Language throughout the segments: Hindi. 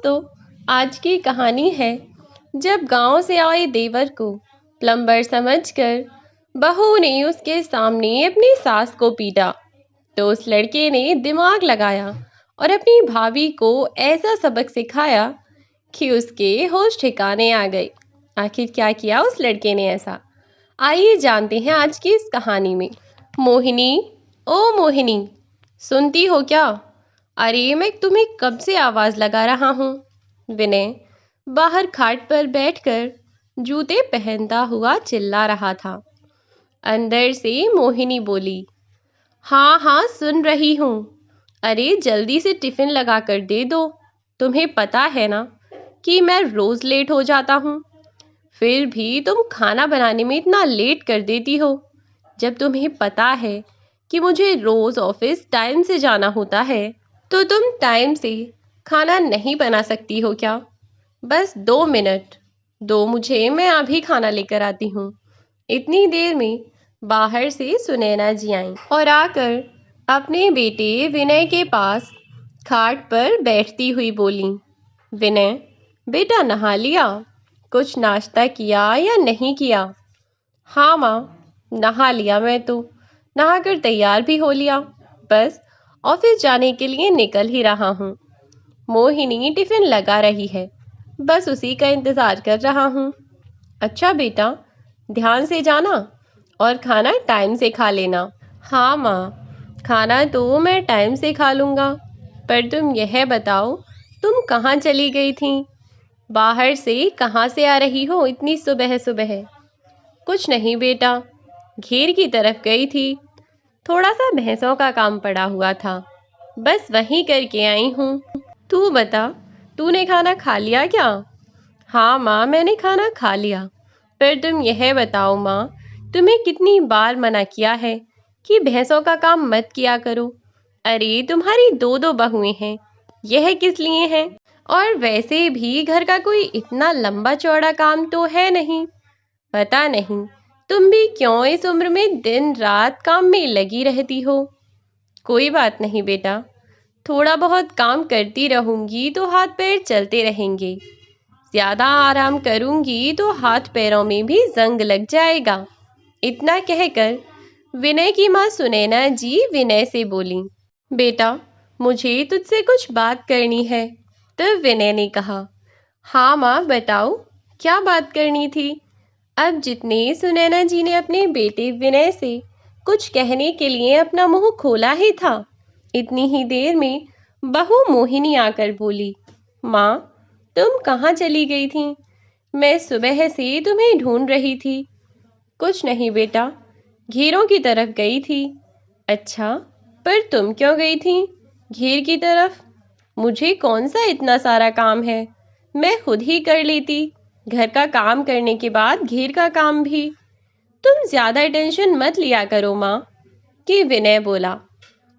दोस्तों, आज की कहानी है जब गांव से आए देवर को प्लम्बर समझकर बहू ने उसके सामने अपनी सास को पीटा। तो उस लड़के ने दिमाग लगाया और अपनी भाभी को ऐसा सबक सिखाया कि उसके होश ठिकाने आ गए। आखिर क्या किया उस लड़के ने ऐसा, आइए जानते हैं आज की इस कहानी में। मोहिनी, ओ मोहिनी, सुनती हो क्या? अरे मैं तुम्हें कब से आवाज लगा रहा हूँ। विनय बाहर खाट पर बैठकर जूते पहनता हुआ चिल्ला रहा था। अंदर से मोहिनी बोली, हाँ हाँ सुन रही हूँ। अरे जल्दी से टिफिन लगा कर दे दो। तुम्हें पता है ना कि मैं रोज लेट हो जाता हूँ, फिर भी तुम खाना बनाने में इतना लेट कर देती हो। जब तुम्हें पता है कि मुझे रोज ऑफिस टाइम से जाना होता है, तो तुम टाइम से खाना नहीं बना सकती हो क्या? बस 2 मिनट दो मुझे, मैं अभी खाना लेकर आती हूँ। इतनी देर में बाहर से सुनैना जी आईं और आकर अपने बेटे विनय के पास खाट पर बैठती हुई बोली, विनय बेटा नहा लिया? कुछ नाश्ता किया या नहीं किया? हाँ माँ, नहा लिया, मैं तो नहाकर तैयार भी हो लिया, बस ऑफिस जाने के लिए निकल ही रहा हूँ। मोहिनी टिफिन लगा रही है, बस उसी का इंतजार कर रहा हूँ। अच्छा बेटा, ध्यान से जाना और खाना टाइम से खा लेना। हाँ माँ, खाना तो मैं टाइम से खा लूँगा, पर तुम यह बताओ तुम कहाँ चली गई थी? बाहर से कहाँ से आ रही हो इतनी सुबह सुबह? कुछ नहीं बेटा, घेर की तरफ गई थी, थोड़ा सा भैंसों का काम पड़ा हुआ था, बस वहीं करके आई हूँ। तू बता, तूने खाना खा लिया क्या? हाँ माँ, मैंने खाना खा लिया, पर तुम यह बताओ माँ, तुम्हें कितनी बार मना किया है कि भैंसों का काम मत किया करो। अरे तुम्हारी दो दो बहुएं हैं, यह किस लिए हैं? और वैसे भी घर का कोई इतना लंबा चौड़ा काम तो है नहीं। पता नहीं तुम भी क्यों इस उम्र में दिन रात काम में लगी रहती हो। कोई बात नहीं बेटा, थोड़ा बहुत काम करती रहूंगी तो हाथ पैर चलते रहेंगे, ज्यादा आराम करूंगी तो हाथ पैरों में भी जंग लग जाएगा। इतना कहकर विनय की माँ सुनैना जी विनय से बोली, बेटा मुझे तुझसे कुछ बात करनी है। तब विनय ने कहा, हाँ माँ बताओ, क्या बात करनी थी? अब जितने सुनैना जी ने अपने बेटे विनय से कुछ कहने के लिए अपना मुंह खोला ही था, इतनी ही देर में बहू मोहिनी आकर बोली, माँ तुम कहाँ चली गई थी? मैं सुबह से तुम्हें ढूंढ रही थी। कुछ नहीं बेटा, घेरों की तरफ गई थी। अच्छा, पर तुम क्यों गई थी घेर की तरफ? मुझे कौन सा इतना सारा काम है, मैं खुद ही कर लेती, घर का काम करने के बाद घेर का काम भी। तुम ज्यादा टेंशन मत लिया करो माँ, कि विनय बोला।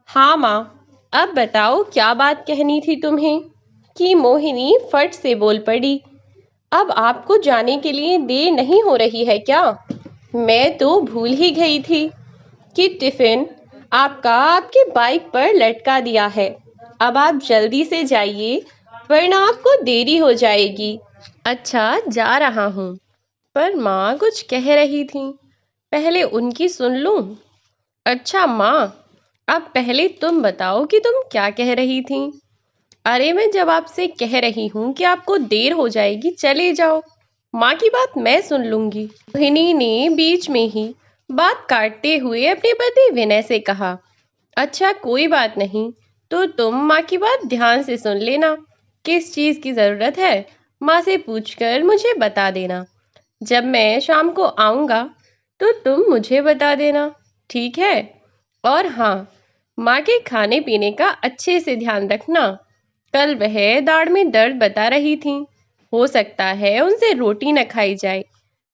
हाँ माँ, अब बताओ क्या बात कहनी थी तुम्हें? कि मोहिनी फट से बोल पड़ी। अब आपको जाने के लिए देर नहीं हो रही है क्या? मैं तो भूल ही गई थी कि टिफिन आपका आपके बाइक पर लटका दिया है। अब आप जल्दी से जाइए, वरना आपको देरी हो जाएगी। अच्छा जा रहा हूँ, पर माँ कुछ कह रही थी, पहले उनकी सुन लूं। अच्छा माँ, अब पहले तुम बताओ कि तुम क्या कह रही थी? अरे मैं जब आपसे कह रही हूँ कि आपको देर हो जाएगी, चले जाओ, माँ की बात मैं सुन लूंगी। मोहिनी ने बीच में ही बात काटते हुए अपने पति विनय से कहा, अच्छा कोई बात नहीं, तो तुम माँ की बात ध्यान से सुन लेना, किस चीज़ की ज़रूरत है माँ से पूछकर मुझे बता देना। जब मैं शाम को आऊँगा तो तुम मुझे बता देना, ठीक है? और हाँ, माँ के खाने पीने का अच्छे से ध्यान रखना। कल वह दाढ़ में दर्द बता रही थी, हो सकता है उनसे रोटी न खाई जाए,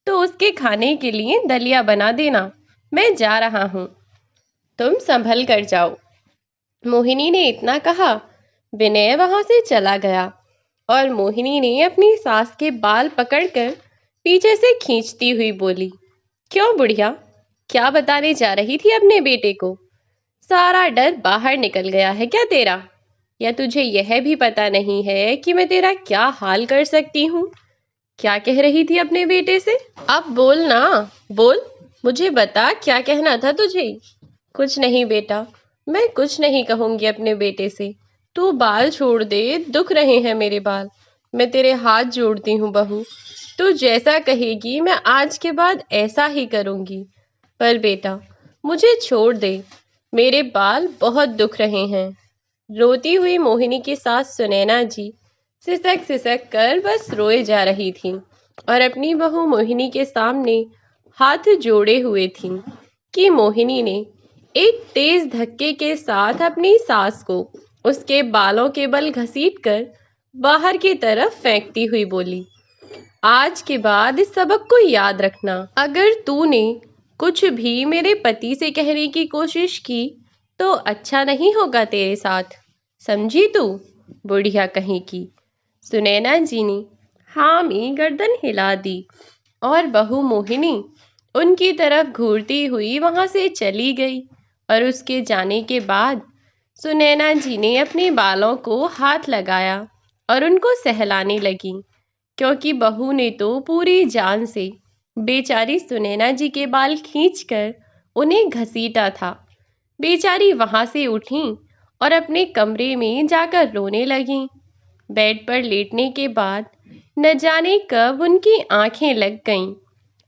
तो उसके खाने के लिए दलिया बना देना। मैं जा रहा हूँ, तुम संभल कर जाओ। मोहिनी ने इतना कहा, विनय वहां से चला गया और मोहिनी ने अपनी सास के बाल पकड़कर पीछे से खींचती हुई बोली, क्यों बुढ़िया, क्या बताने जा रही थी अपने बेटे को? सारा डर बाहर निकल गया है क्या तेरा? या तुझे यह भी पता नहीं है कि मैं तेरा क्या हाल कर सकती हूँ? क्या कह रही थी अपने बेटे से? अब बोल ना, बोल, मुझे बता क्या कहना था तुझे। कुछ नहीं बेटा, मैं कुछ नहीं कहूंगी अपने बेटे से। तू बाल छोड़ दे, दुख रहे हैं मेरे बाल। मैं तेरे हाथ जोड़ती हूँ बहू, तू जैसा कहेगी मैं आज के बाद ऐसा ही करूंगी। पर बेटा, मुझे छोड़ दे, मेरे बाल बहुत दुख रहे हैं। रोती हुई मोहिनी की सास सुनैना जी सिसक सिसक कर बस रोए जा रही थी और अपनी बहू मोहिनी के सामने हाथ जोड़े हुए थी कि मोहिनी ने एक तेज धक्के के साथ अपनी सास को उसके बालों के बल घसीटकर बाहर की तरफ फेंकती हुई बोली, आज के बाद इस सबक को याद रखना। अगर तूने कुछ भी मेरे पति से कहने की कोशिश की तो अच्छा नहीं होगा तेरे साथ, समझी तू? बुढ़िया कहीं की। सुनैना जी ने हाँ में गर्दन हिला दी और बहू मोहिनी उनकी तरफ घूरती हुई वहां से चली गई। और उसके जाने के बाद सुनैना जी ने अपने बालों को हाथ लगाया और उनको सहलाने लगी, क्योंकि बहू ने तो पूरी जान से बेचारी सुनैना जी के बाल खींचकर उन्हें घसीटा था। बेचारी वहां से उठी और अपने कमरे में जाकर रोने लगी। बेड पर लेटने के बाद न जाने कब उनकी आंखें लग गईं।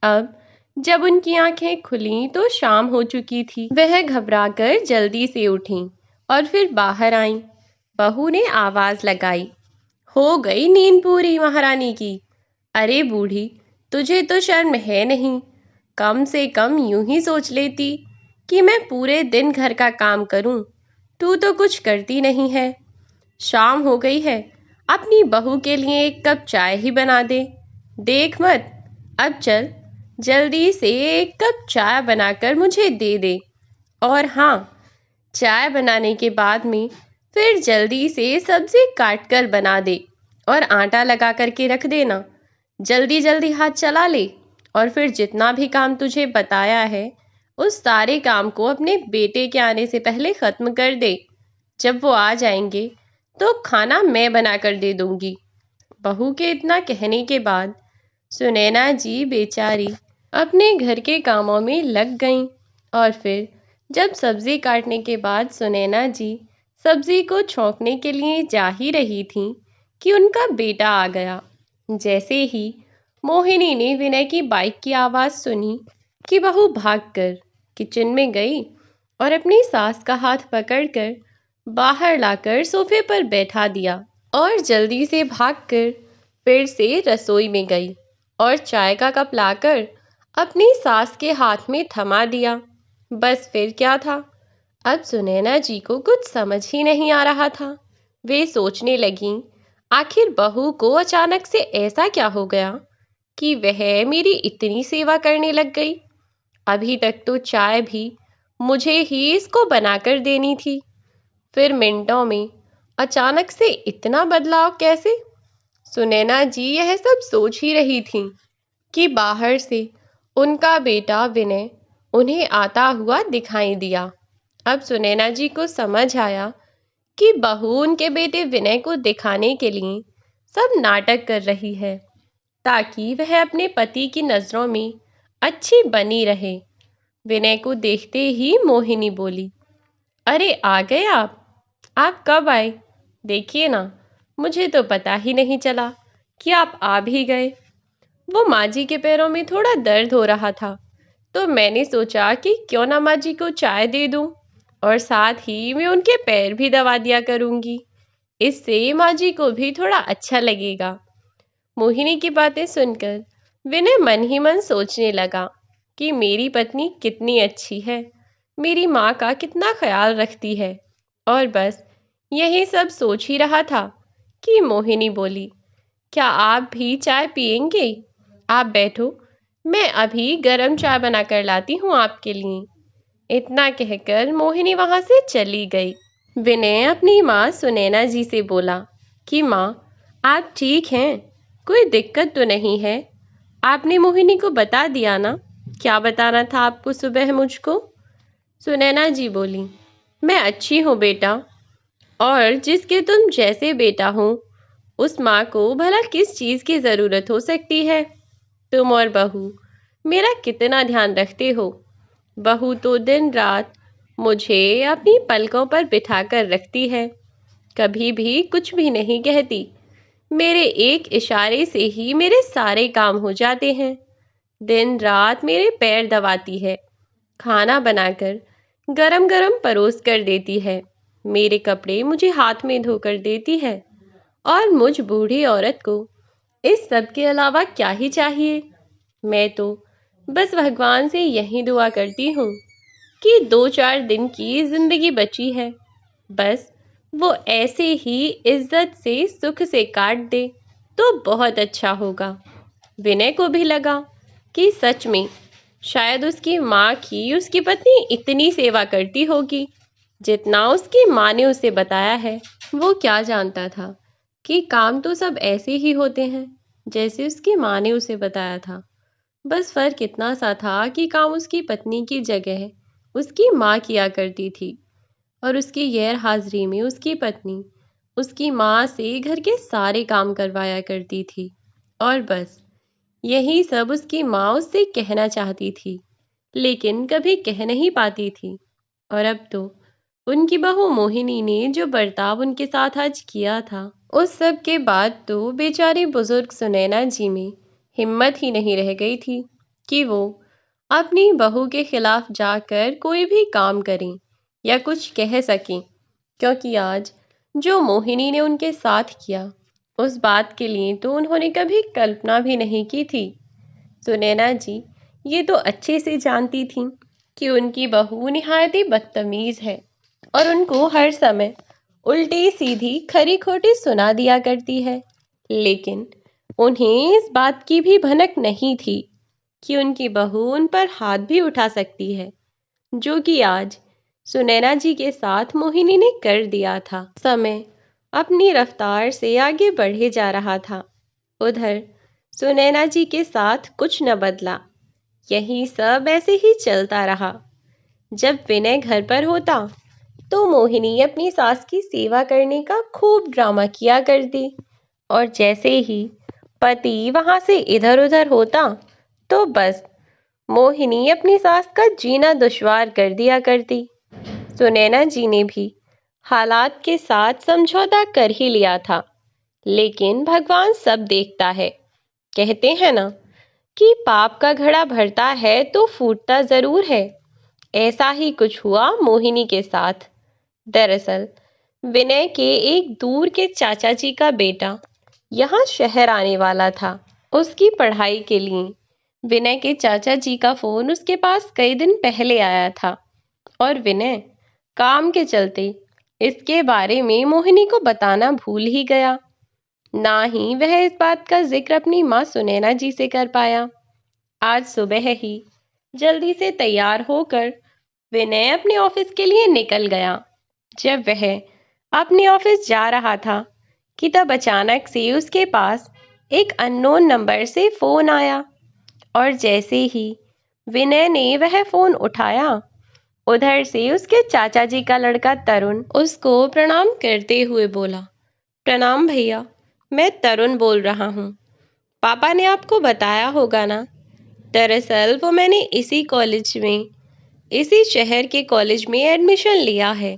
अब जब उनकी आंखें खुलीं तो शाम हो चुकी थी। वह घबराकर जल्दी से उठी और फिर बाहर आईं। बहू ने आवाज लगाई, हो गई नींद पूरी महारानी की? अरे बूढ़ी, तुझे तो शर्म है नहीं? कम से कम यूं ही सोच लेती कि मैं पूरे दिन घर का काम करूं। तू तो कुछ करती नहीं है। शाम हो गई है, अपनी बहू के लिए एक कप चाय ही बना दे। देख मत, अब चल, जल्दी से एक कप चाय बनाकर मुझे दे दे। और हाँ, चाय बनाने के बाद में फिर जल्दी से सब्जी काट कर बना दे और आटा लगा करके रख देना। जल्दी जल्दी हाथ चला ले और फिर जितना भी काम तुझे बताया है उस सारे काम को अपने बेटे के आने से पहले खत्म कर दे। जब वो आ जाएंगे तो खाना मैं बना कर दे दूंगी। बहू के इतना कहने के बाद सुनैना जी बेचारी अपने घर के कामों में लग गईं। और फिर जब सब्जी काटने के बाद सुनैना जी सब्जी को छौंकने के लिए जा ही रही थी कि उनका बेटा आ गया। जैसे ही मोहिनी ने विनय की बाइक की आवाज़ सुनी कि बहू भागकर किचन में गई और अपनी सास का हाथ पकड़कर बाहर लाकर सोफे पर बैठा दिया और जल्दी से भागकर फिर से रसोई में गई और चाय का कप लाकर अपनी सास के हाथ में थमा दिया। बस फिर क्या था, अब सुनैना जी को कुछ समझ ही नहीं आ रहा था। वे सोचने लगीं, आखिर बहू को अचानक से ऐसा क्या हो गया कि वह मेरी इतनी सेवा करने लग गई। अभी तक तो चाय भी मुझे ही इसको बनाकर देनी थी, फिर मिनटों में अचानक से इतना बदलाव कैसे? सुनैना जी यह सब सोच ही रही थीं कि बाहर से उनका बेटा विनय उन्हें आता हुआ दिखाई दिया। अब सुनैना जी को समझ आया कि बहू उनके बेटे विनय को दिखाने के लिए सब नाटक कर रही है ताकि वह अपने पति की नज़रों में अच्छी बनी रहे। विनय को देखते ही मोहिनी बोली, अरे आ गए आप कब आए? देखिए ना, मुझे तो पता ही नहीं चला कि आप आ भी गए। वो माँ जी के पैरों में थोड़ा दर्द हो रहा था तो मैंने सोचा कि क्यों ना माँ जी को चाय दे दूं और साथ ही मैं उनके पैर भी दबा दिया करूंगी। इससे माँ जी को भी थोड़ा अच्छा लगेगा। मोहिनी की बातें सुनकर विनय मन ही मन सोचने लगा कि मेरी पत्नी कितनी अच्छी है, मेरी माँ का कितना ख्याल रखती है। और बस यही सब सोच ही रहा था कि मोहिनी बोली, क्या आप भी चाय पियेंगे? आप बैठो, मैं अभी गरम चाय बना कर लाती हूँ आपके लिए। इतना कहकर मोहिनी वहां से चली गई। विनय अपनी माँ सुनैना जी से बोला कि माँ, आप ठीक हैं? कोई दिक्कत तो नहीं है? आपने मोहिनी को बता दिया ना? क्या बताना था आपको सुबह मुझको? सुनैना जी बोली, मैं अच्छी हूँ बेटा, और जिसके तुम जैसे बेटा हो, उस माँ को भला किस चीज़ की ज़रूरत हो सकती है। तुम और बहू मेरा कितना ध्यान रखते हो। बहू तो दिन रात मुझे अपनी पलकों पर बिठाकर रखती है, कभी भी कुछ भी नहीं कहती। मेरे एक इशारे से ही मेरे सारे काम हो जाते हैं। दिन रात मेरे पैर दबाती है, खाना बनाकर गरम गरम परोस कर देती है, मेरे कपड़े मुझे हाथ में धोकर देती है। और मुझ बूढ़ी औरत को इस सब के अलावा क्या ही चाहिए। मैं तो बस भगवान से यही दुआ करती हूँ कि 2-4 दिन की जिंदगी बची है, बस वो ऐसे ही इज्जत से सुख से काट दे तो बहुत अच्छा होगा। विनय को भी लगा कि सच में शायद उसकी माँ की उसकी पत्नी इतनी सेवा करती होगी जितना उसकी माँ ने उसे बताया है। वो क्या जानता था कि काम तो सब ऐसे ही होते हैं जैसे उसकी माँ ने उसे बताया था। बस फर्क इतना सा था कि काम उसकी पत्नी की जगह उसकी माँ किया करती थी, और उसकी गैर हाजिरी में उसकी पत्नी उसकी माँ से घर के सारे काम करवाया करती थी। और बस यही सब उसकी माँ उससे कहना चाहती थी, लेकिन कभी कह नहीं पाती थी। और अब तो उनकी बहू मोहिनी ने जो बर्ताव उनके साथ आज किया था, उस सब के बाद तो बेचारी बुजुर्ग सुनैना जी में हिम्मत ही नहीं रह गई थी कि वो अपनी बहू के खिलाफ जाकर कोई भी काम करें या कुछ कह सकें, क्योंकि आज जो मोहिनी ने उनके साथ किया, उस बात के लिए तो उन्होंने कभी कल्पना भी नहीं की थी। सुनैना जी ये तो अच्छे से जानती थीं कि उनकी बहू निहायत ही बदतमीज है और उनको हर समय उल्टी सीधी खरी खोटी सुना दिया करती है, लेकिन उन्हें इस बात की भी भनक नहीं थी कि उनकी बहू उन पर हाथ भी उठा सकती है, जो कि आज सुनैना जी के साथ मोहिनी ने कर दिया था। समय अपनी रफ्तार से आगे बढ़े जा रहा था, उधर सुनैना जी के साथ कुछ न बदला। यही सब ऐसे ही चलता रहा। जब विनय घर पर होता तो मोहिनी अपनी सास की सेवा करने का खूब ड्रामा किया करती, और जैसे ही पति वहां से इधर उधर होता तो बस मोहिनी अपनी सास का जीना दुश्वार कर दिया करती। सुनैना जी ने भी हालात के साथ समझौता कर ही लिया था, लेकिन भगवान सब देखता है। कहते हैं ना कि पाप का घड़ा भरता है तो फूटता जरूर है। ऐसा ही कुछ हुआ मोहिनी के साथ। दरअसल विनय के एक दूर के चाचा जी का बेटा यहाँ शहर आने वाला था उसकी पढ़ाई के लिए। विनय के चाचा जी का फोन उसके पास कई दिन पहले आया था, और विनय काम के चलते इसके बारे में मोहिनी को बताना भूल ही गया। ना ही वह इस बात का जिक्र अपनी माँ सुनैना जी से कर पाया। आज सुबह ही जल्दी से तैयार होकर विनय अपने ऑफिस के लिए निकल गया। जब वह अपने ऑफिस जा रहा था कि तब अचानक से उसके पास एक अननोन नंबर से फोन आया, और जैसे ही विनय ने वह फोन उठाया, उधर से उसके चाचा जी का लड़का तरुण उसको प्रणाम करते हुए बोला, प्रणाम भैया, मैं तरुण बोल रहा हूँ। पापा ने आपको बताया होगा ना, दरअसल वो मैंने इसी कॉलेज में, इसी शहर के कॉलेज में एडमिशन लिया है,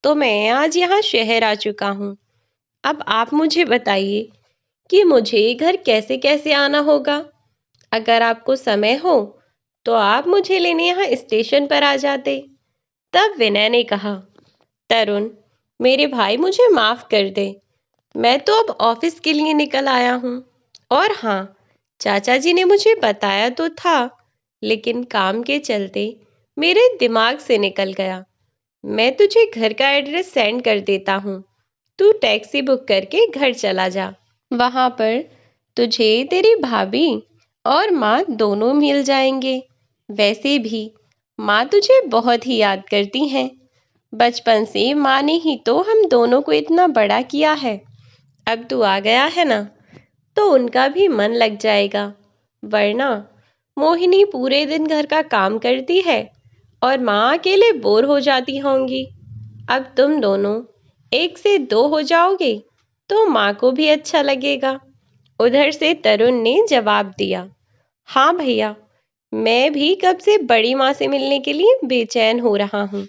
तो मैं आज यहाँ शहर आ चुका हूँ। अब आप मुझे बताइए कि मुझे घर कैसे कैसे आना होगा। अगर आपको समय हो तो आप मुझे लेने यहाँ स्टेशन पर आ जाते। तब विनय ने कहा, तरुण मेरे भाई मुझे माफ कर दे, मैं तो अब ऑफिस के लिए निकल आया हूँ। और हाँ, चाचा जी ने मुझे बताया तो था, लेकिन काम के चलते मेरे दिमाग से निकल गया। मैं तुझे घर का एड्रेस सेंड कर देता हूँ, तू टैक्सी बुक करके घर चला जा। वहां पर तुझे तेरी भाभी और माँ दोनों मिल जाएंगे। वैसे भी माँ तुझे बहुत ही याद करती हैं। बचपन से माँ ने ही तो हम दोनों को इतना बड़ा किया है। अब तू आ गया है ना, तो उनका भी मन लग जाएगा। वरना मोहिनी पूरे दिन घर का काम करती है और माँ अकेले बोर हो जाती होंगी। अब तुम दोनों 1 से 2 हो जाओगे तो माँ को भी अच्छा लगेगा। उधर से तरुण ने जवाब दिया, हाँ भैया, मैं भी कब से बड़ी माँ से मिलने के लिए बेचैन हो रहा हूँ।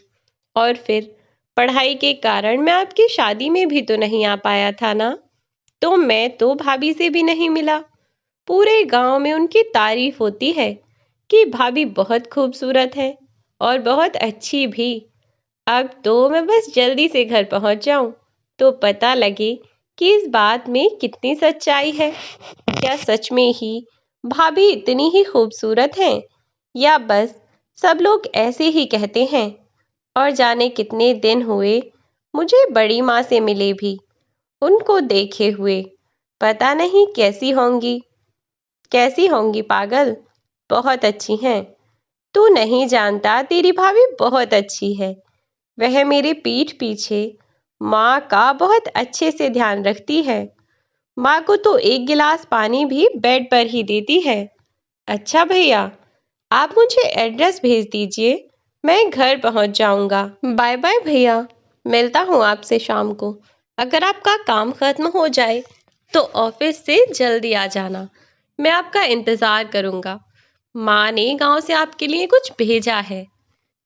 और फिर पढ़ाई के कारण मैं आपकी शादी में भी तो नहीं आ पाया था ना। तो मैं तो भाभी से भी नहीं मिला। पूरे गांव में उनकी तारीफ होती है कि भाभी बहुत खूबसूरत है और बहुत अच्छी भी। अब तो मैं बस जल्दी से घर पहुंच जाऊं तो पता लगे कि इस बात में कितनी सच्चाई है। क्या सच में ही भाभी इतनी ही खूबसूरत हैं या बस सब लोग ऐसे ही कहते हैं। और जाने कितने दिन हुए मुझे बड़ी माँ से मिले भी, उनको देखे हुए। पता नहीं कैसी होंगी पागल। बहुत अच्छी हैं। तू नहीं जानता, तेरी भाभी बहुत अच्छी है। वह मेरे पीठ पीछे माँ का बहुत अच्छे से ध्यान रखती है। माँ को तो 1 गिलास पानी भी बेड पर ही देती है। अच्छा भैया, आप मुझे एड्रेस भेज दीजिए, मैं घर पहुंच जाऊंगा। बाय बाय भैया, मिलता हूँ आपसे शाम को। अगर आपका काम खत्म हो जाए तो ऑफिस से जल्दी आ जाना, मैं आपका इंतजार करूंगा। माँ ने गांव से आपके लिए कुछ भेजा है।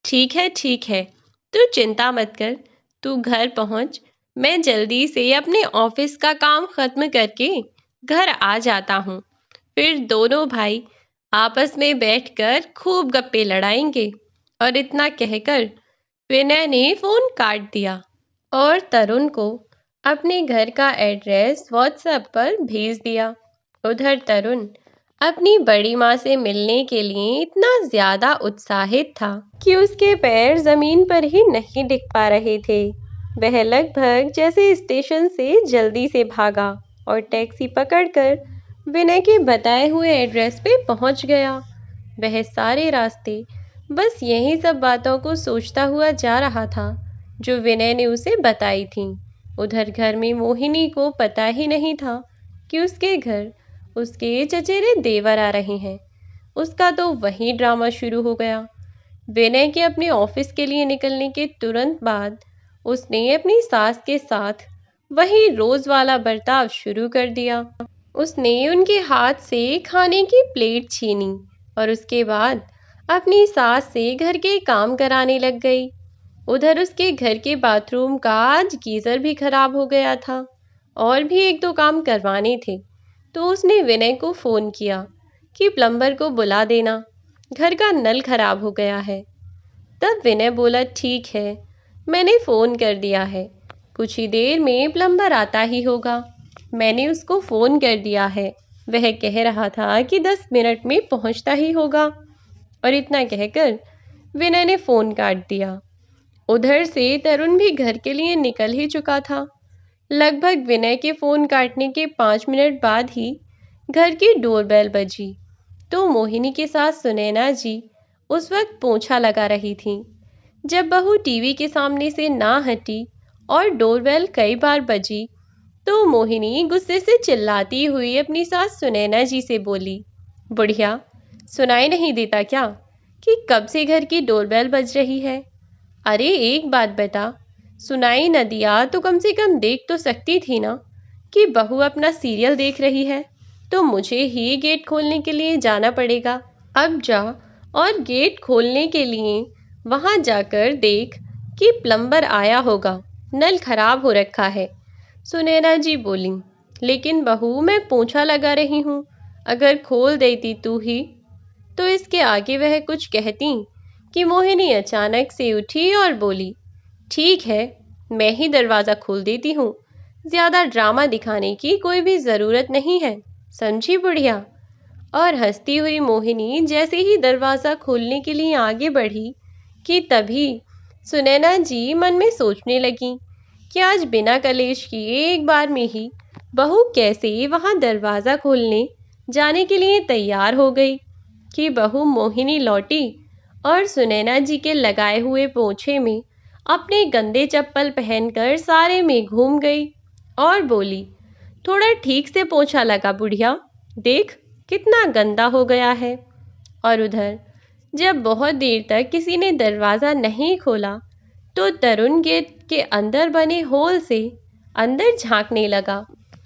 ठीक है, तू चिंता मत कर। तू घर पहुंच, मैं जल्दी से अपने ऑफिस का काम खत्म करके घर आ जाता हूँ। फिर दोनों भाई आपस में बैठकर खूब गप्पे लड़ाएंगे। और इतना कहकर विनय ने फोन काट दिया और तरुण को अपने घर का एड्रेस व्हाट्सएप पर भेज दिया। उधर तरुण अपनी बड़ी माँ से मिलने के लिए इतना ज्यादा उत्साहित था कि उसके पैर जमीन पर ही नहीं टिक पा रहे थे। वह लगभग जैसे स्टेशन से जल्दी से भागा और टैक्सी पकड़कर विनय के बताए हुए एड्रेस पे पहुंच गया। वह सारे रास्ते बस यही सब बातों को सोचता हुआ जा रहा था जो विनय ने उसे बताई थी। उधर घर में मोहिनी को पता ही नहीं था कि उसके घर उसके चचेरे देवर आ रहे हैं। उसका तो वही ड्रामा शुरू हो गया। विनय के अपने ऑफिस के लिए निकलने के तुरंत बाद उसने अपनी सास के साथ वही रोज वाला बर्ताव शुरू कर दिया। उसने उनके हाथ से खाने की प्लेट छीनी और उसके बाद अपनी सास से घर के काम कराने लग गई। उधर उसके घर के बाथरूम का आज गीजर भी खराब हो गया था और भी 1-2 काम करवाने थे। तो उसने विनय को फोन किया कि प्लम्बर को बुला देना, घर का नल खराब हो गया है। तब विनय बोला, ठीक है, मैंने फोन कर दिया है, कुछ ही देर में प्लम्बर आता ही होगा। मैंने उसको फोन कर दिया है, वह कह रहा था कि 10 मिनट में पहुंचता ही होगा। और इतना कहकर विनय ने फोन काट दिया। उधर से तरुण भी घर के लिए निकल ही चुका था। लगभग विनय के फोन काटने के 5 मिनट बाद ही घर की डोरबेल बजी। तो मोहिनी के साथ सुनैना जी उस वक्त पोंछा लगा रही थी। जब बहू टीवी के सामने से ना हटी और डोरबेल कई बार बजी तो मोहिनी गुस्से से चिल्लाती हुई अपनी सास सुनैना जी से बोली, बुढ़िया, सुनाई नहीं देता क्या कि कब से घर की डोरबेल बज रही है? अरे एक बात बता, सुनाई न दिया तो कम से कम देख तो सकती थी ना कि बहू अपना सीरियल देख रही है। तो मुझे ही गेट खोलने के लिए जाना पड़ेगा। अब जा और गेट खोलने के लिए वहां जाकर देख कि प्लम्बर आया होगा, नल खराब हो रखा है। सुनैना जी बोली, लेकिन बहू, मैं पोंछा लगा रही हूँ, अगर खोल देती तू ही। तो इसके आगे वह कुछ कहती कि मोहिनी अचानक से उठी और बोली, ठीक है, मैं ही दरवाज़ा खोल देती हूँ, ज़्यादा ड्रामा दिखाने की कोई भी ज़रूरत नहीं है, समझी बुढ़िया। और हंसती हुई मोहिनी जैसे ही दरवाज़ा खोलने के लिए आगे बढ़ी कि तभी सुनैना जी मन में सोचने लगी कि आज बिना कलेश किए एक बार में ही बहू कैसे वहां दरवाज़ा खोलने जाने के लिए तैयार हो गई कि बहू मोहिनी लौटी और सुनैना जी के लगाए हुए पोंछे में अपने गंदे चप्पल पहनकर सारे में घूम गई और बोली, थोड़ा ठीक से पोंछा लगा बुढ़िया, देख कितना गंदा हो गया है। और उधर जब बहुत देर तक किसी ने दरवाज़ा नहीं खोला तो तरुण गेट के अंदर बने होल से अंदर झांकने लगा।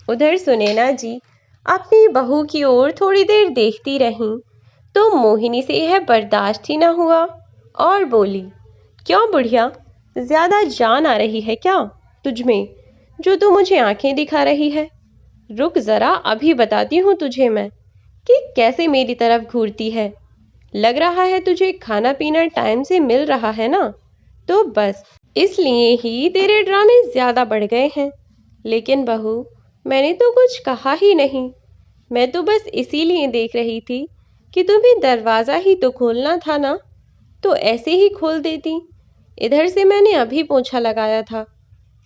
उधर सुनैना जी अपनी बहू की ओर थोड़ी देर देखती रहीं, तो मोहिनी से यह बर्दाश्त ही न हुआ और बोली, क्यों बुढ़िया, ज्यादा जान आ रही है क्या तुझमें, जो तू मुझे आंखें दिखा रही है? रुक जरा, अभी बताती हूँ तुझे मैं कि कैसे मेरी तरफ घूरती है। लग रहा है तुझे खाना पीना टाइम से मिल रहा है ना, तो बस इसलिए ही तेरे ड्रामे ज्यादा बढ़ गए हैं। लेकिन बहू, मैंने तो कुछ कहा ही नहीं। मैं तो बस इसीलिए देख रही थी कि तुम्हें दरवाजा ही तो खोलना था ना, तो ऐसे ही खोल देती। इधर से मैंने अभी पोंछा लगाया था।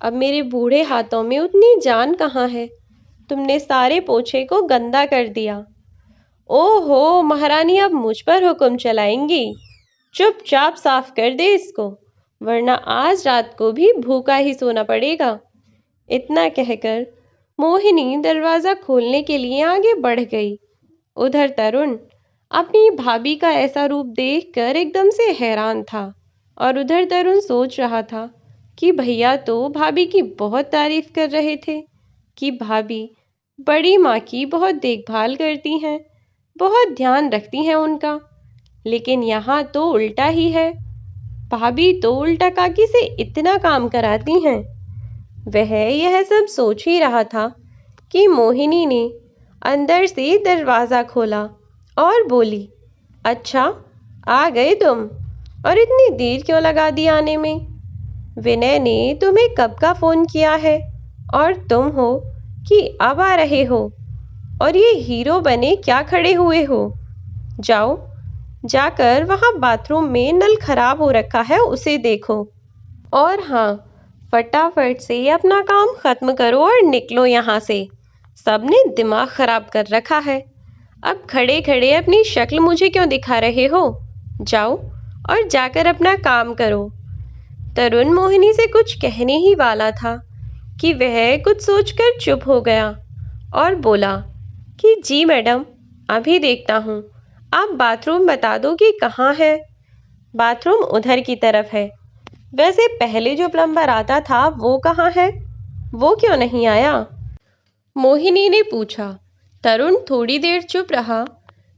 अब मेरे बूढ़े हाथों में उतनी जान कहाँ है, तुमने सारे पोछे को गंदा कर दिया। ओहो महारानी, अब मुझ पर हुक्म चलाएंगी? चुपचाप साफ कर दे इसको, वरना आज रात को भी भूखा ही सोना पड़ेगा। इतना कहकर मोहिनी दरवाजा खोलने के लिए आगे बढ़ गई। उधर तरुण अपनी भाभी का ऐसा रूप देखकर एकदम से हैरान था, और उधर तरुण सोच रहा था कि भैया तो भाभी की बहुत तारीफ कर रहे थे कि भाभी बड़ी माँ की बहुत देखभाल करती हैं, बहुत ध्यान रखती हैं उनका। लेकिन यहाँ तो उल्टा ही है, भाभी तो उल्टा काकी से इतना काम कराती हैं। वह यह सब सोच ही रहा था कि मोहिनी ने अंदर से दरवाज़ा खोला और बोली, अच्छा आ गए तुम, और इतनी देर क्यों लगा दी आने में? विनय ने तुम्हें कब का फ़ोन किया है, और तुम हो कि अब आ रहे हो? और ये हीरो बने क्या खड़े हुए हो? जाओ, जाकर वहाँ बाथरूम में नल खराब हो रखा है, उसे देखो। और हाँ, फटाफट से अपना काम खत्म करो और निकलो यहाँ से। सबने दिमाग खराब कर रखा है। अब खड़े खड़े अपनी शक्ल मुझे क्यों दिखा रहे हो? जाओ और जाकर अपना काम करो। तरुण मोहिनी से कुछ कहने ही वाला था कि वह कुछ सोचकर चुप हो गया और बोला कि जी मैडम, अभी देखता हूँ। आप बाथरूम बता दो कि कहाँ है। बाथरूम उधर की तरफ है। वैसे पहले जो प्लम्बर आता था वो कहाँ है? वो क्यों नहीं आया? मोहिनी ने पूछा। तरुण थोड़ी देर चुप रहा,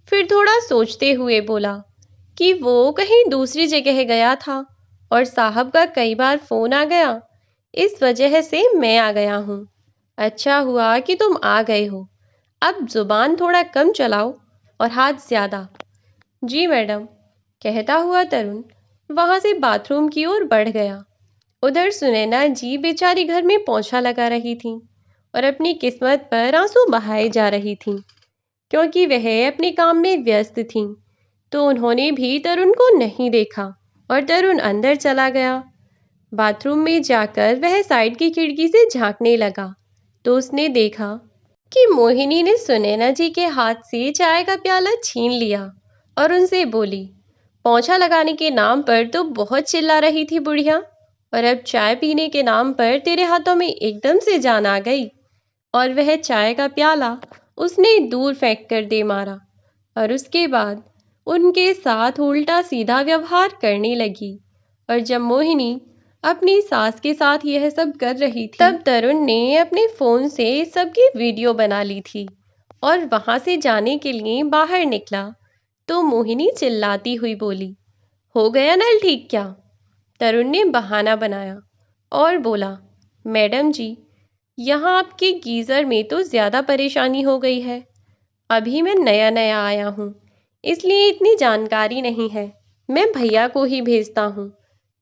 फिर थोड़ा सोचते हुए बोला कि वो कहीं दूसरी जगह गया था और साहब का कई बार फोन आ गया, इस वजह से मैं आ गया हूँ। अच्छा हुआ कि तुम आ गए हो। अब जुबान थोड़ा कम चलाओ और हाथ ज्यादा। जी मैडम, कहता हुआ तरुण वहां से बाथरूम की ओर बढ़ गया। उधर सुनैना जी बेचारी घर में पोंछा लगा रही थी और अपनी किस्मत पर आंसू बहाए जा रही थी, क्योंकि वह अपने काम में व्यस्त थीं। तो उन्होंने भी तरुण को नहीं देखा और तरुण अंदर चला गया। बाथरूम में जाकर वह साइड की खिड़की से झांकने लगा, तो उसने देखा कि मोहिनी ने सुनैना जी के हाथ से चाय का प्याला छीन लिया और उनसे बोली, पोंछा लगाने के नाम पर तो बहुत चिल्ला रही थी बुढ़िया, और अब चाय पीने के नाम पर तेरे हाथों में एकदम से जान आ गई। और वह चाय का प्याला उसने दूर फेंक कर दे मारा और उसके बाद उनके साथ उल्टा सीधा व्यवहार करने लगी। और जब मोहिनी अपनी सास के साथ यह सब कर रही थी, तब तरुण ने अपने फ़ोन से सबकी वीडियो बना ली थी और वहां से जाने के लिए बाहर निकला, तो मोहिनी चिल्लाती हुई बोली, हो गया नल ठीक क्या? तरुण ने बहाना बनाया और बोला, मैडम जी, यहाँ आपके गीज़र में तो ज़्यादा परेशानी हो गई है। अभी मैं नया नया आया हूँ, इसलिए इतनी जानकारी नहीं है। मैं भैया को ही भेजता हूँ,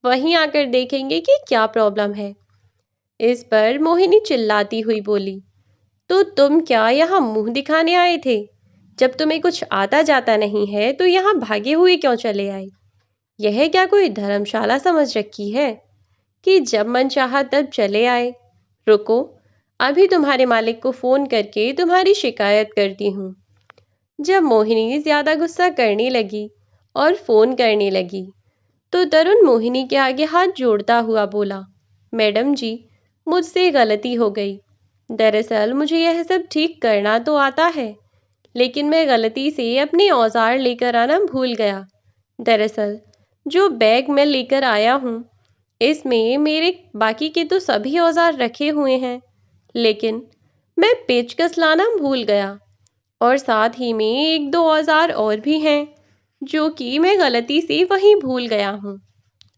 वहीं आकर देखेंगे कि क्या प्रॉब्लम है। इस पर मोहिनी चिल्लाती हुई बोली, तो तुम क्या यहाँ मुंह दिखाने आए थे? जब तुम्हें कुछ आता जाता नहीं है तो यहाँ भागे हुए क्यों चले आए? यह क्या कोई धर्मशाला समझ रखी है कि जब मन चाहा तब चले आए? रुको, अभी तुम्हारे मालिक को फोन करके तुम्हारी शिकायत करती हूँ। जब मोहिनी ज्यादा गुस्सा करने लगी और फोन करने लगी, तो तरुण मोहिनी के आगे हाथ जोड़ता हुआ बोला, मैडम जी, मुझसे गलती हो गई। दरअसल मुझे यह सब ठीक करना तो आता है, लेकिन मैं गलती से अपने औजार लेकर आना भूल गया। दरअसल जो बैग मैं लेकर आया हूँ इसमें मेरे बाकी के तो सभी औजार रखे हुए हैं, लेकिन मैं पेचकस लाना भूल गया और साथ ही में एक दो औजार और भी हैं जो कि मैं गलती से वहीं भूल गया हूँ।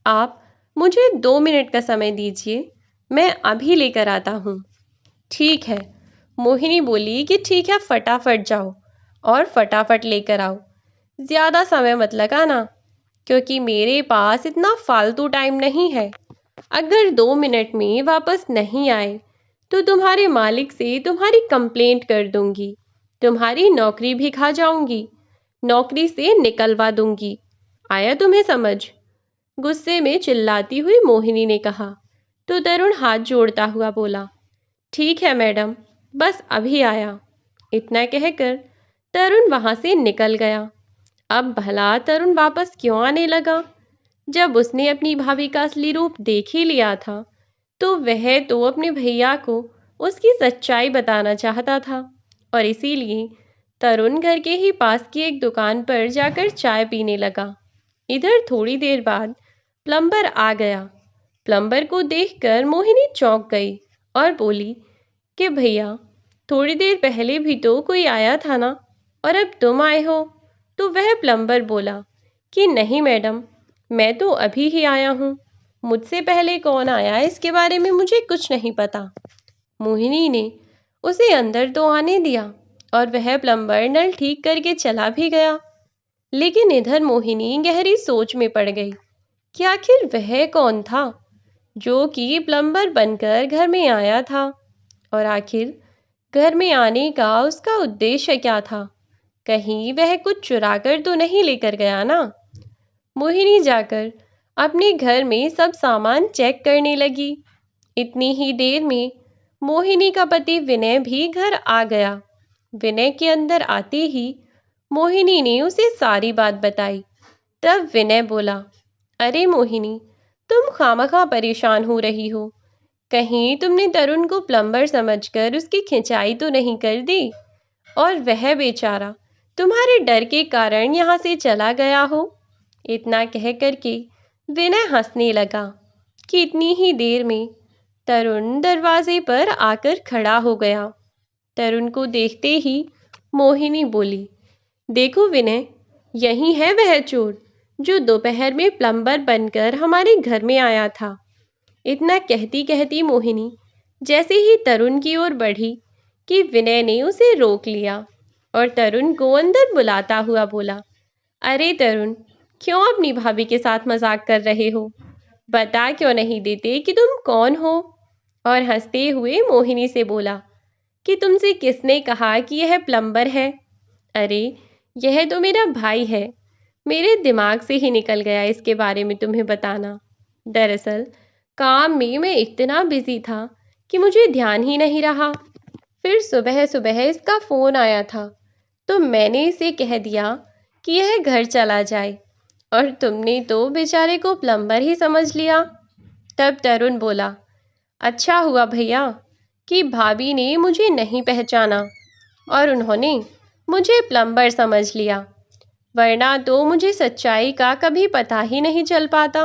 आप मुझे 2 मिनट का समय दीजिए, मैं अभी लेकर आता हूँ। ठीक है, मोहिनी बोली कि ठीक है, फटाफट जाओ और फटाफट लेकर आओ। ज़्यादा समय मत लगाना, क्योंकि मेरे पास इतना फालतू टाइम नहीं है। अगर 2 मिनट में वापस नहीं आए तो तुम्हारे मालिक से तुम्हारी कंप्लेंट कर दूंगी, तुम्हारी नौकरी भी खा जाऊंगी, नौकरी से निकलवा दूंगी। आया तुम्हें समझ? गुस्से में चिल्लाती हुई मोहिनी ने कहा। तो तरुण हाथ जोड़ता हुआ बोला, ठीक है मैडम, बस अभी आया। इतना कहकर तरुण वहां से निकल गया। अब भला तरुण वापस क्यों आने लगा? जब उसने अपनी भाभी का असली रूप देख ही लिया था, तो वह तो अपने भैया को उसकी सच्चाई बताना चाहता था और इसीलिए तरुण घर के ही पास की एक दुकान पर जाकर चाय पीने लगा। इधर थोड़ी देर बाद प्लम्बर आ गया। प्लम्बर को देखकर मोहिनी चौंक गई और बोली कि भैया, थोड़ी देर पहले भी तो कोई आया था ना, और अब तुम आए हो? तो वह प्लम्बर बोला कि नहीं मैडम, मैं तो अभी ही आया हूँ। मुझसे पहले कौन आया इसके बारे में मुझे कुछ नहीं पता। मोहिनी ने उसे अंदर तो आने दिया और वह प्लम्बर नल ठीक करके चला भी गया। लेकिन इधर मोहिनी गहरी सोच में पड़ गई कि आखिर वह कौन था जो कि प्लम्बर बनकर घर में आया था, और आखिर घर में आने का उसका उद्देश्य क्या था? कहीं वह कुछ चुरा कर तो नहीं लेकर गया ना? मोहिनी जाकर अपने घर में सब सामान चेक करने लगी। इतनी ही देर में मोहिनी का पति विनय भी घर आ गया। विनय के अंदर आते ही मोहिनी ने उसे सारी बात बताई। तब विनय बोला, अरे मोहिनी, तुम खामखा परेशान हो रही हो। कहीं तुमने तरुण को प्लम्बर समझकर उसकी खिंचाई तो नहीं कर दी और वह बेचारा तुम्हारे डर के कारण यहाँ से चला गया हो? इतना कह करके विनय हंसने लगा कि इतनी ही देर में तरुण दरवाजे पर आकर खड़ा हो गया। तरुण को देखते ही मोहिनी बोली, देखो विनय, यही है वह चोर जो दोपहर में प्लम्बर बनकर हमारे घर में आया था। इतना कहती कहती मोहिनी जैसे ही तरुण की ओर बढ़ी कि विनय ने उसे रोक लिया और तरुण को अंदर बुलाता हुआ बोला, अरे तरुण, क्यों अपनी भाभी के साथ मजाक कर रहे हो? बता क्यों नहीं देते कि तुम कौन हो? और हंसते हुए मोहिनी से बोला कि तुमसे किसने कहा कि यह प्लम्बर है? अरे, यह तो मेरा भाई है। मेरे दिमाग से ही निकल गया इसके बारे में तुम्हें बताना। दरअसल काम में मैं इतना बिजी था कि मुझे ध्यान ही नहीं रहा। फिर सुबह सुबह इसका फ़ोन आया था, तो मैंने इसे कह दिया कि यह घर चला जाए, और तुमने तो बेचारे को प्लम्बर ही समझ लिया। तब तरुण बोला, अच्छा हुआ भैया कि भाभी ने मुझे नहीं पहचाना और उन्होंने मुझे प्लम्बर समझ लिया, वरना तो मुझे सच्चाई का कभी पता ही नहीं चल पाता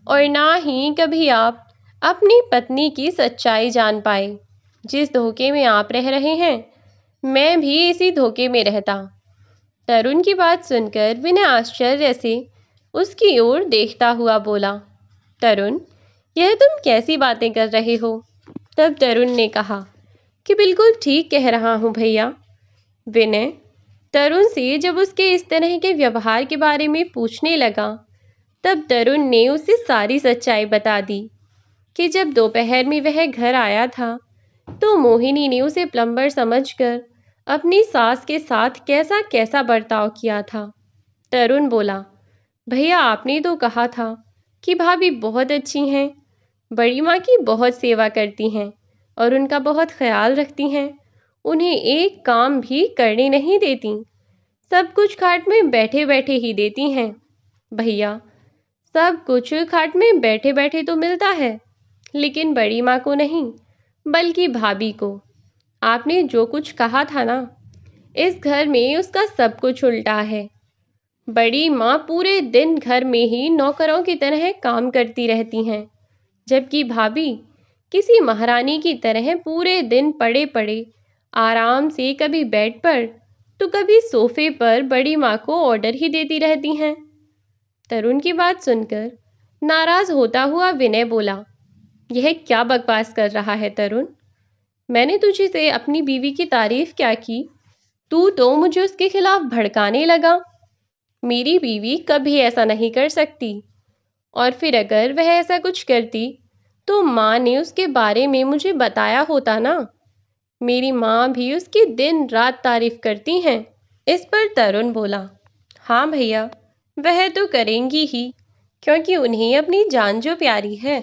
और ना ही कभी आप अपनी पत्नी की सच्चाई जान पाए। जिस धोखे में आप रह रहे हैं, मैं भी इसी धोखे में रहता। तरुण की बात सुनकर विनय आश्चर्य से उसकी ओर देखता हुआ बोला, तरुण, यह तुम कैसी बातें कर रहे हो? तब तरुण ने कहा कि बिल्कुल ठीक कह रहा हूँ भैया। विनय तरुण से जब उसके इस तरह के व्यवहार के बारे में पूछने लगा, तब तरुण ने उसे सारी सच्चाई बता दी कि जब दोपहर में वह घर आया था, तो मोहिनी ने उसे प्लम्बर समझकर अपनी सास के साथ कैसा कैसा बर्ताव किया था। तरुण बोला, भैया, आपने तो कहा था कि भाभी बहुत अच्छी हैं, बड़ी माँ की बहुत सेवा करती हैं और उनका बहुत ख्याल रखती हैं, उन्हें एक काम भी करने नहीं देती, सब कुछ खाट में बैठे बैठे ही देती हैं। भैया, सब कुछ खाट में बैठे बैठे तो मिलता है, लेकिन बड़ी माँ को नहीं, बल्कि भाभी को। आपने जो कुछ कहा था ना, इस घर में उसका सब कुछ उल्टा है। बड़ी माँ पूरे दिन घर में ही नौकरों की तरह काम करती रहती हैं जबकि भाभी किसी महारानी की तरह पूरे दिन पड़े पड़े आराम से कभी बेड पर तो कभी सोफे पर बड़ी माँ को ऑर्डर ही देती रहती हैं। तरुण की बात सुनकर नाराज होता हुआ विनय बोला, यह क्या बकवास कर रहा है तरुण? मैंने तुझे से अपनी बीवी की तारीफ क्या की? तू तो मुझे उसके खिलाफ भड़काने लगा। मेरी बीवी कभी ऐसा नहीं कर सकती, और फिर अगर वह ऐसा कुछ करती तो माँ ने उसके बारे में मुझे बताया होता ना। मेरी माँ भी उसकी दिन रात तारीफ करती हैं। इस पर तरुण बोला, हाँ भैया, वह तो करेंगी ही, क्योंकि उन्हें अपनी जान जो प्यारी है।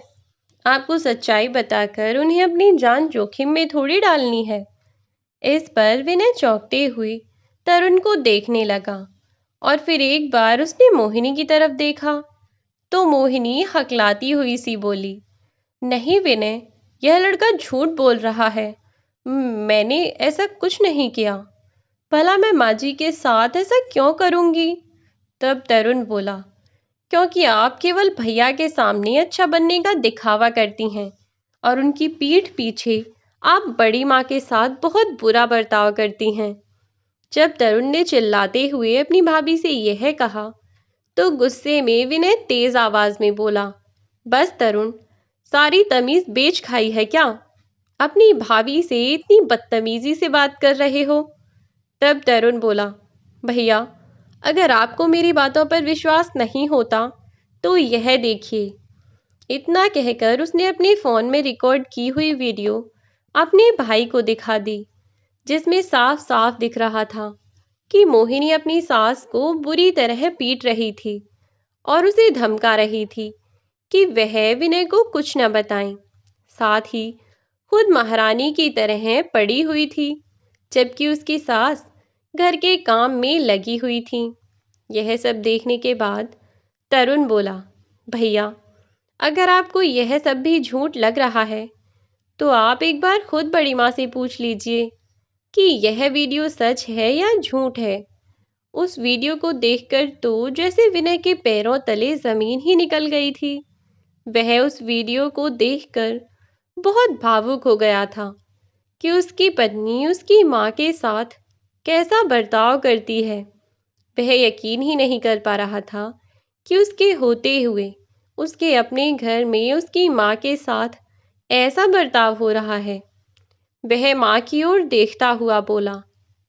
आपको सच्चाई बताकर उन्हें अपनी जान जोखिम में थोड़ी डालनी है। इस पर विनय चौंकते हुए तरुण को देखने लगा और फिर एक बार उसने मोहिनी की तरफ देखा तो मोहिनी हकलाती हुई सी बोली, नहीं विनय, यह लड़का झूठ बोल रहा है। मैंने ऐसा कुछ नहीं किया। भला मैं माँ जी के साथ ऐसा क्यों करूँगी? तब तरुण बोला, क्योंकि आप केवल भैया के सामने अच्छा बनने का दिखावा करती हैं और उनकी पीठ पीछे आप बड़ी माँ के साथ बहुत बुरा बर्ताव करती हैं। जब तरुण ने चिल्लाते हुए अपनी भाभी से यह कहा तो गुस्से में विनय तेज आवाज में बोला, बस तरुण, सारी तमीज बेच खाई है क्या? अपनी भाभी से इतनी बदतमीजी से बात कर रहे हो? तब तरुण बोला, भैया, अगर आपको मेरी बातों पर विश्वास नहीं होता तो यह देखिए। इतना कहकर उसने अपने फ़ोन में रिकॉर्ड की हुई वीडियो अपने भाई को दिखा दी, जिसमें साफ साफ दिख रहा था कि मोहिनी अपनी सास को बुरी तरह पीट रही थी और उसे धमका रही थी कि वह विनय को कुछ न बताएं। साथ ही खुद महारानी की तरह पड़ी हुई थी, जबकि उसकी सास घर के काम में लगी हुई थी। यह सब देखने के बाद तरुण बोला, भैया, अगर आपको यह सब भी झूठ लग रहा है तो आप एक बार खुद बड़ी माँ से पूछ लीजिए कि यह वीडियो सच है या झूठ है। उस वीडियो को देखकर तो जैसे विनय के पैरों तले जमीन ही निकल गई थी। वह उस वीडियो को देखकर बहुत भावुक हो गया था कि उसकी पत्नी उसकी माँ के साथ कैसा बर्ताव करती है। वह यकीन ही नहीं कर पा रहा था कि उसके होते हुए उसके अपने घर में उसकी माँ के साथ ऐसा बर्ताव हो रहा है। वह माँ की ओर देखता हुआ बोला,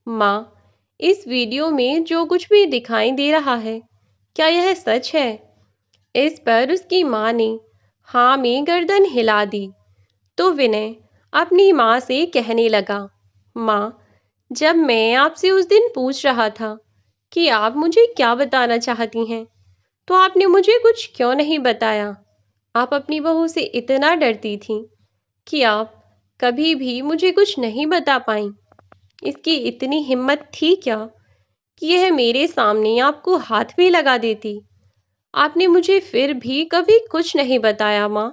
माँ, इस वीडियो में जो कुछ भी दिखाई दे रहा है, क्या यह सच है? इस पर उसकी माँ ने हाँ में गर्दन हिला दी तो विनय अपनी माँ से कहने लगा, माँ, जब मैं आपसे उस दिन पूछ रहा था कि आप मुझे क्या बताना चाहती हैं, तो आपने मुझे कुछ क्यों नहीं बताया? आप अपनी बहू से इतना डरती थीं कि आप कभी भी मुझे कुछ नहीं बता पाईं। इसकी इतनी हिम्मत थी क्या कि यह मेरे सामने आपको हाथ भी लगा देती? आपने मुझे फिर भी कभी कुछ नहीं बताया माँ।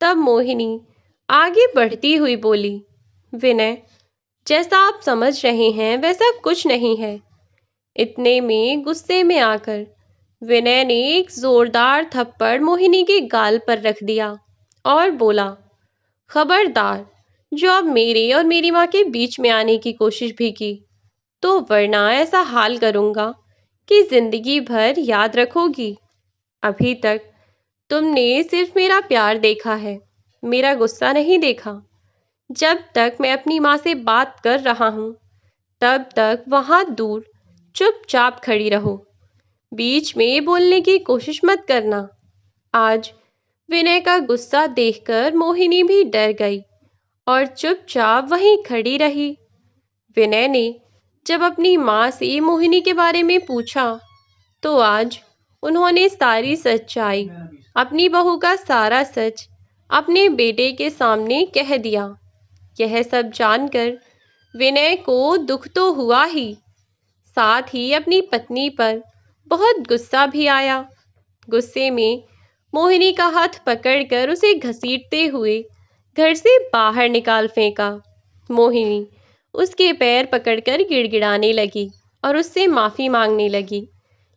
तब मोहिनी आगे बढ़ती हुई बोली, विनय, जैसा आप समझ रहे हैं वैसा कुछ नहीं है। इतने में गुस्से में आकर विनय ने एक जोरदार थप्पड़ मोहिनी के गाल पर रख दिया और बोला, खबरदार, जो अब मेरे और मेरी माँ के बीच में आने की कोशिश भी की तो वरना ऐसा हाल करूँगा कि जिंदगी भर याद रखोगी। अभी तक तुमने सिर्फ मेरा प्यार देखा है, मेरा गुस्सा नहीं देखा। जब तक मैं अपनी माँ से बात कर रहा हूँ तब तक वहाँ दूर चुपचाप खड़ी रहो, बीच में बोलने की कोशिश मत करना। आज विनय का गुस्सा देखकर मोहिनी भी डर गई और चुपचाप वहीं खड़ी रही। विनय ने जब अपनी माँ से मोहिनी के बारे में पूछा तो आज उन्होंने सारी सच्चाई, अपनी बहू का सारा सच अपने बेटे के सामने कह दिया। यह सब जानकर विनय को दुख तो हुआ ही, साथ ही अपनी पत्नी पर बहुत गुस्सा भी आया। गुस्से में मोहिनी का हाथ पकड़कर उसे घसीटते हुए घर से बाहर निकाल फेंका। मोहिनी उसके पैर पकड़कर गिड़गिड़ाने लगी और उससे माफ़ी मांगने लगी,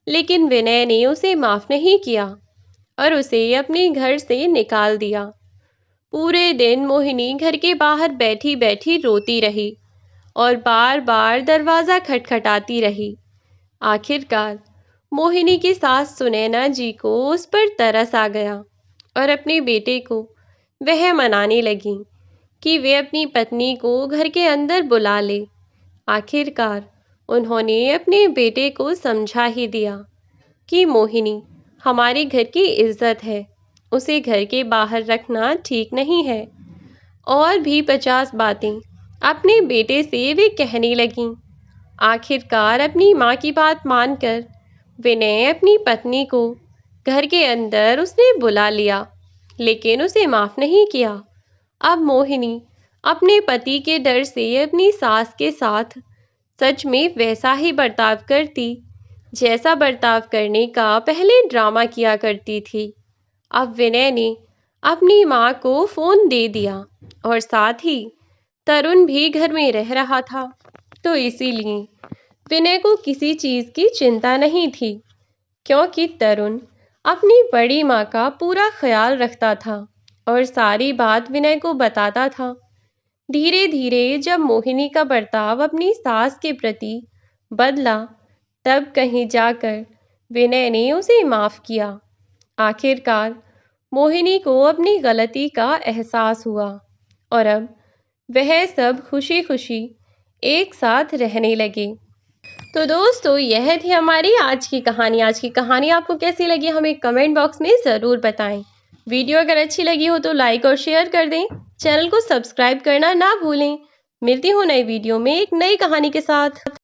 लेकिन विनय ने उसे माफ़ नहीं किया और उसे अपने घर से निकाल दिया। पूरे दिन मोहिनी घर के बाहर बैठी बैठी रोती रही और बार बार दरवाज़ा खटखटाती रही। आखिरकार मोहिनी की सास सुनैना जी को उस पर तरस आ गया और अपने बेटे को वह मनाने लगी कि वे अपनी पत्नी को घर के अंदर बुला ले। आखिरकार उन्होंने अपने बेटे को समझा ही दिया कि मोहिनी हमारे घर की इज्जत है, उसे घर के बाहर रखना ठीक नहीं है। और भी 50 बातें अपने बेटे से वे कहने लगीं। आखिरकार अपनी माँ की बात मानकर विनय अपनी पत्नी को घर के अंदर उसने बुला लिया, लेकिन उसे माफ़ नहीं किया। अब मोहिनी अपने पति के डर से अपनी सास के साथ सच में वैसा ही बर्ताव करती जैसा बर्ताव करने का पहले ड्रामा किया करती थी। अब विनय ने अपनी माँ को फ़ोन दे दिया और साथ ही तरुण भी घर में रह रहा था, तो इसीलिए विनय को किसी चीज़ की चिंता नहीं थी, क्योंकि तरुण अपनी बड़ी माँ का पूरा ख्याल रखता था और सारी बात विनय को बताता था। धीरे धीरे जब मोहिनी का बर्ताव अपनी सास के प्रति बदला, तब कहीं जाकर विनय ने उसे माफ़ किया। आखिरकार मोहिनी को अपनी गलती का एहसास हुआ और अब वह सब खुशी खुशी एक साथ रहने लगे। तो दोस्तों, यह थी हमारी आज की कहानी। आज की कहानी आपको कैसी लगी हमें कमेंट बॉक्स में ज़रूर बताएं। वीडियो अगर अच्छी लगी हो तो लाइक और शेयर कर दें। चैनल को सब्सक्राइब करना ना भूलें। मिलती हूँ नई वीडियो में एक नई कहानी के साथ।